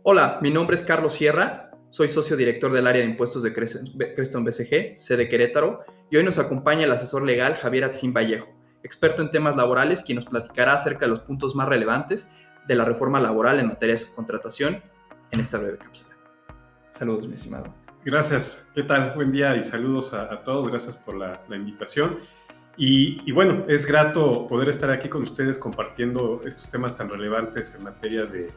Hola, mi nombre es Carlos Sierra, soy socio director del área de impuestos de Creston BCG, sede Querétaro, y hoy nos acompaña el asesor legal Javier Atzin Vallejo, experto en temas laborales, quien nos platicará acerca de los puntos más relevantes de la reforma laboral en materia de subcontratación en esta breve cápsula. Saludos, mi estimado. Gracias, ¿qué tal? Buen día y saludos a todos, gracias por la invitación. Y bueno, es grato poder estar aquí con ustedes compartiendo estos temas tan relevantes en materia de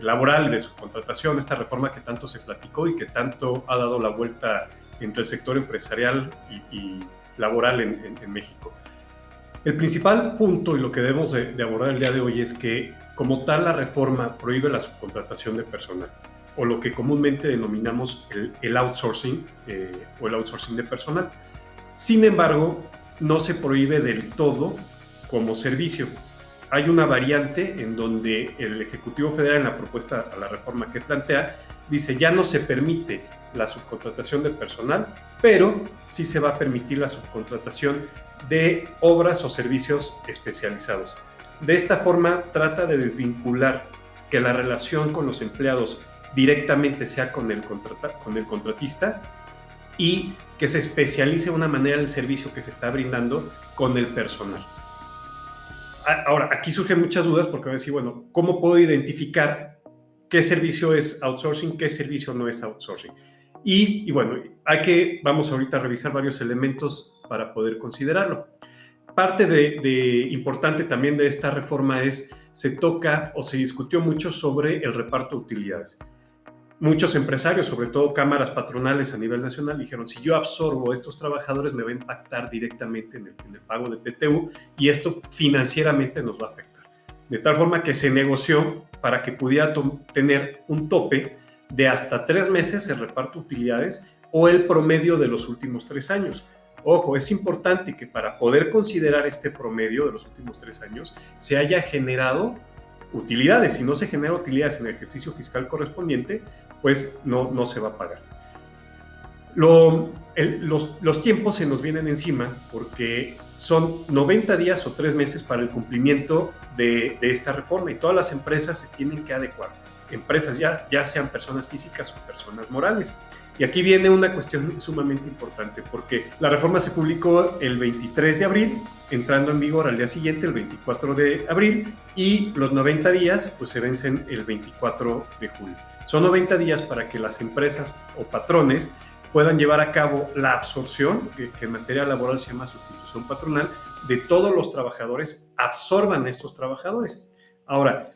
laboral y de subcontratación, esta reforma que tanto se platicó y que tanto ha dado la vuelta entre el sector empresarial y laboral en México. El principal punto y lo que debemos de abordar el día de hoy es que, como tal, la reforma prohíbe la subcontratación de personal, o lo que comúnmente denominamos el outsourcing o el outsourcing de personal. Sin embargo, no se prohíbe del todo como servicio. Hay una variante en donde el Ejecutivo Federal, en la propuesta a la reforma que plantea, dice ya no se permite la subcontratación de personal, pero sí se va a permitir la subcontratación de obras o servicios especializados. De esta forma trata de desvincular que la relación con los empleados directamente sea con el contratista y que se especialice de una manera el servicio que se está brindando con el personal. Ahora, aquí surgen muchas dudas porque van a decir, bueno, ¿cómo puedo identificar qué servicio es outsourcing, qué servicio no es outsourcing? Y bueno, vamos ahorita a revisar varios elementos para poder considerarlo. Parte de importante también de esta reforma se toca o se discutió mucho sobre el reparto de utilidades. Muchos empresarios, sobre todo cámaras patronales a nivel nacional, dijeron, si yo absorbo estos trabajadores me va a impactar directamente en el pago de PTU y esto financieramente nos va a afectar. De tal forma que se negoció para que pudiera tener un tope de hasta 3 meses el reparto de utilidades o el promedio de los últimos 3 años. Ojo, es importante que para poder considerar este promedio de los últimos 3 años se haya generado utilidades. Si no se genera utilidades en el ejercicio fiscal correspondiente, pues no se va a pagar. Los tiempos se nos vienen encima porque son 90 días o 3 meses para el cumplimiento de esta reforma y todas las empresas se tienen que adecuar. Empresas ya sean personas físicas o personas morales. Y aquí viene una cuestión sumamente importante porque la reforma se publicó el 23 de abril, entrando en vigor al día siguiente, el 24 de abril, y los 90 días pues se vencen el 24 de julio. Son 90 días para que las empresas o patrones puedan llevar a cabo la absorción, que en materia laboral se llama sustitución patronal, de todos los trabajadores, absorban estos trabajadores. Ahora,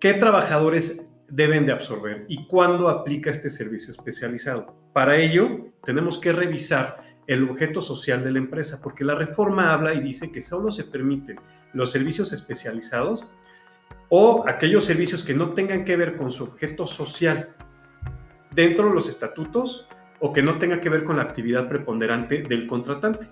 ¿qué trabajadores deben de absorber y cuándo aplica este servicio especializado? Para ello, tenemos que revisar el objeto social de la empresa, porque la reforma habla y dice que solo se permiten los servicios especializados o aquellos servicios que no tengan que ver con su objeto social dentro de los estatutos o que no tenga que ver con la actividad preponderante del contratante.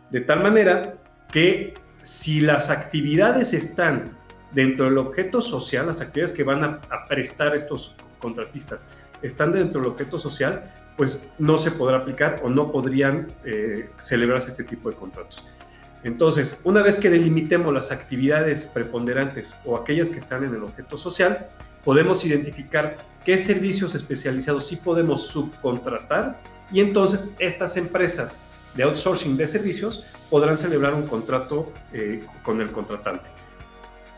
De tal manera que si las actividades están dentro del objeto social, las actividades que van a prestar estos contratistas están dentro del objeto social, pues no se podrá aplicar o no podrían celebrarse este tipo de contratos. Entonces, una vez que delimitemos las actividades preponderantes o aquellas que están en el objeto social, podemos identificar qué servicios especializados sí podemos subcontratar y entonces estas empresas de outsourcing de servicios podrán celebrar un contrato con el contratante.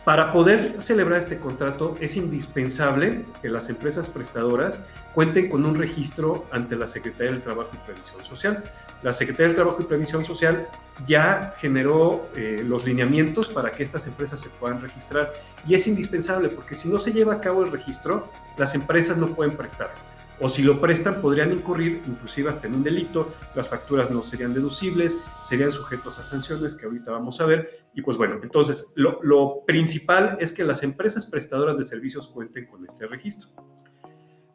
Para poder celebrar este contrato es indispensable que las empresas prestadoras cuenten con un registro ante la Secretaría del Trabajo y Previsión Social. La Secretaría del Trabajo y Previsión Social ya generó los lineamientos para que estas empresas se puedan registrar y es indispensable porque si no se lleva a cabo el registro, las empresas no pueden prestar. O si lo prestan, podrían incurrir inclusive hasta en un delito, las facturas no serían deducibles, serían sujetos a sanciones que ahorita vamos a ver. Y pues bueno, entonces lo principal es que las empresas prestadoras de servicios cuenten con este registro.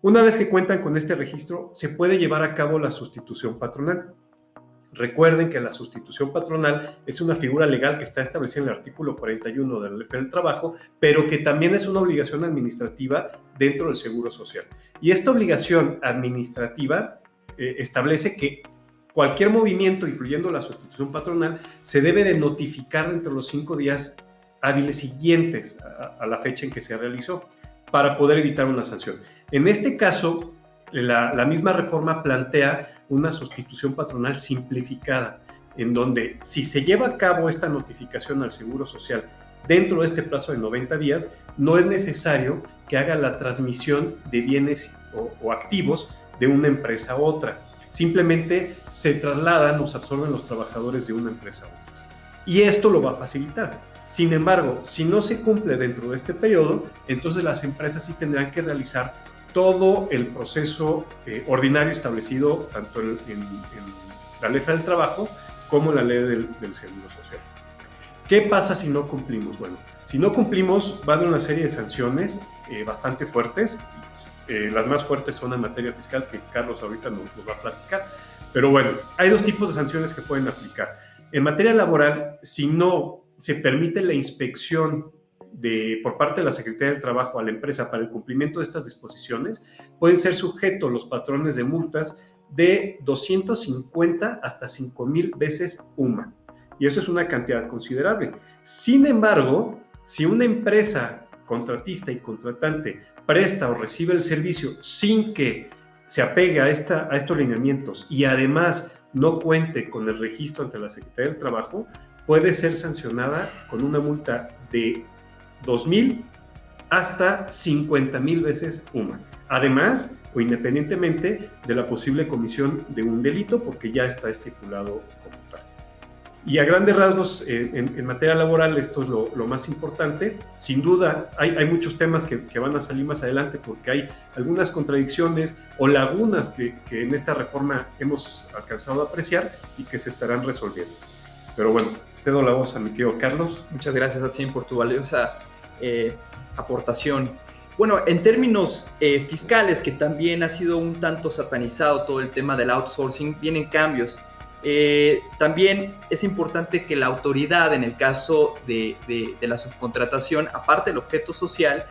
Una vez que cuentan con este registro, se puede llevar a cabo la sustitución patronal. Recuerden que la sustitución patronal es una figura legal que está establecida en el artículo 41 de la Ley Federal del Trabajo, pero que también es una obligación administrativa dentro del Seguro Social. Y esta obligación administrativa establece que cualquier movimiento, incluyendo la sustitución patronal, se debe de notificar dentro de los 5 días hábiles siguientes a la fecha en que se realizó. para poder evitar una sanción. En este caso, la misma reforma plantea una sustitución patronal simplificada, en donde si se lleva a cabo esta notificación al Seguro Social dentro de este plazo de 90 días, no es necesario que haga la transmisión de bienes o activos de una empresa a otra. Simplemente se trasladan o se absorben los trabajadores de una empresa a otra. Y esto lo va a facilitar. Sin embargo, si no se cumple dentro de este periodo, entonces las empresas sí tendrán que realizar todo el proceso ordinario establecido tanto en la Ley Federal del Trabajo como en la Ley del Seguro Social. ¿Qué pasa si no cumplimos? Bueno, si no cumplimos, va a haber una serie de sanciones bastante fuertes. Las más fuertes son en materia fiscal, que Carlos ahorita nos va a platicar. Pero bueno, hay dos tipos de sanciones que pueden aplicar. En materia laboral, si no se permite la inspección por parte de la Secretaría del Trabajo a la empresa para el cumplimiento de estas disposiciones, pueden ser sujetos los patrones de multas de 250 hasta 5,000 veces UMA. Y eso es una cantidad considerable. Sin embargo, si una empresa contratista y contratante presta o recibe el servicio sin que se apegue a estos lineamientos y además no cuente con el registro ante la Secretaría del Trabajo, puede ser sancionada con una multa de 2,000 hasta 50,000 veces UMA. Además, o independientemente de la posible comisión de un delito, porque ya está estipulado como tal. Y a grandes rasgos, en materia laboral, esto es lo más importante. Sin duda, hay muchos temas que van a salir más adelante porque hay algunas contradicciones o lagunas que en esta reforma hemos alcanzado a apreciar y que se estarán resolviendo. Pero bueno, cedo la voz a mi querido Carlos. Muchas gracias, Atsin, por tu valiosa aportación. Bueno, en términos fiscales, que también ha sido un tanto satanizado todo el tema del outsourcing, vienen cambios. También es importante que la autoridad, en el caso de la subcontratación, aparte del objeto social,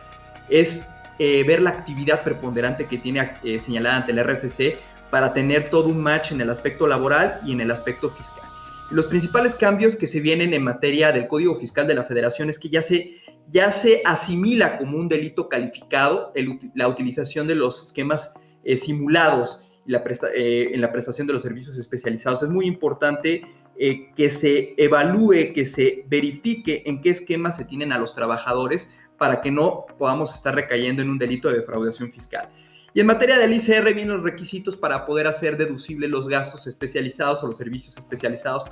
es ver la actividad preponderante que tiene señalada ante el RFC para tener todo un match en el aspecto laboral y en el aspecto fiscal. Y los principales cambios que se vienen en materia del Código Fiscal de la Federación es que ya se asimila como un delito calificado la utilización de los esquemas simulados en la prestación de los servicios especializados. Es muy importante que se evalúe, que se verifique en qué esquemas se tienen a los trabajadores para que no podamos estar recayendo en un delito de defraudación fiscal. Y en materia del ICR vienen los requisitos para poder hacer deducibles los gastos especializados o los servicios especializados,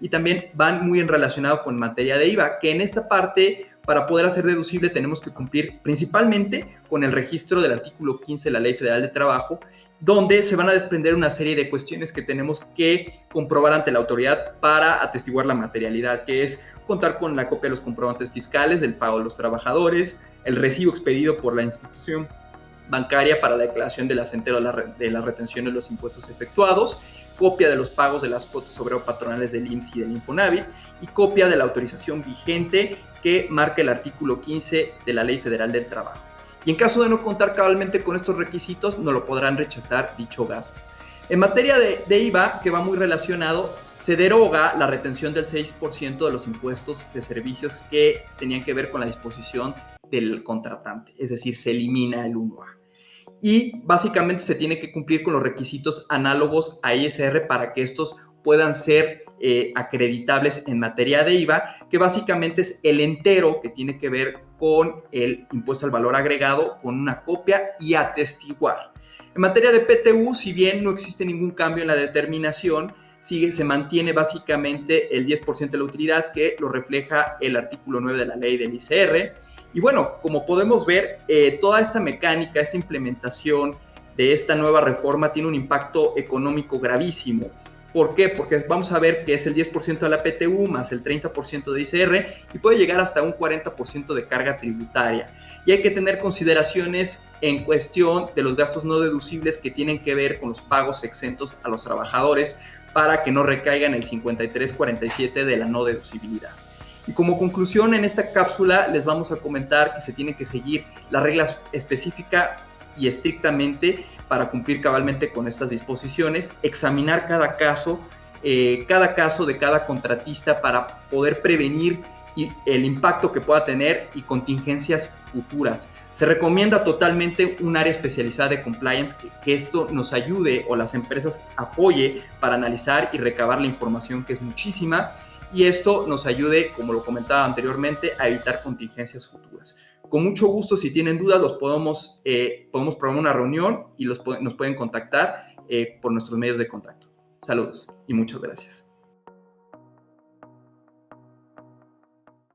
y también van muy en relacionado con materia de IVA, que en esta parte, para poder hacer deducible, tenemos que cumplir principalmente con el registro del artículo 15 de la Ley Federal de Trabajo, donde se van a desprender una serie de cuestiones que tenemos que comprobar ante la autoridad para atestiguar la materialidad, que es contar con la copia de los comprobantes fiscales del pago de los trabajadores, el recibo expedido por la institución bancaria para la declaración del asentero de la retención de los impuestos efectuados, copia de los pagos de las cuotas obrero-patronales del IMSS y del Infonavit, y copia de la autorización vigente que marca el artículo 15 de la Ley Federal del Trabajo. Y en caso de no contar cabalmente con estos requisitos, no lo podrán rechazar dicho gasto. En materia de IVA, que va muy relacionado, se deroga la retención del 6% de los impuestos de servicios que tenían que ver con la disposición del contratante, es decir, se elimina el 1A. Y básicamente se tiene que cumplir con los requisitos análogos a ISR para que estos puedan ser acreditables en materia de IVA, que básicamente es el entero que tiene que ver con el impuesto al valor agregado, con una copia y atestiguar. En materia de PTU, si bien no existe ningún cambio en la determinación, se mantiene básicamente el 10% de la utilidad, que lo refleja el artículo 9 de la ley del ICR. Y bueno, como podemos ver, toda esta mecánica, esta implementación de esta nueva reforma tiene un impacto económico gravísimo. ¿Por qué? Porque vamos a ver que es el 10% de la PTU más el 30% de ICR y puede llegar hasta un 40% de carga tributaria. Y hay que tener consideraciones en cuestión de los gastos no deducibles que tienen que ver con los pagos exentos a los trabajadores para que no recaigan el 53-47 de la no deducibilidad. Y como conclusión, en esta cápsula les vamos a comentar que se tienen que seguir las reglas específicas y estrictamente para cumplir cabalmente con estas disposiciones, examinar cada caso de cada contratista para poder prevenir y el impacto que pueda tener y contingencias futuras. Se recomienda totalmente un área especializada de compliance que esto nos ayude o las empresas apoye para analizar y recabar la información, que es muchísima, y esto nos ayude, como lo comentaba anteriormente, a evitar contingencias futuras. Con mucho gusto, si tienen dudas, podemos programar una reunión y nos pueden contactar por nuestros medios de contacto. Saludos y muchas gracias.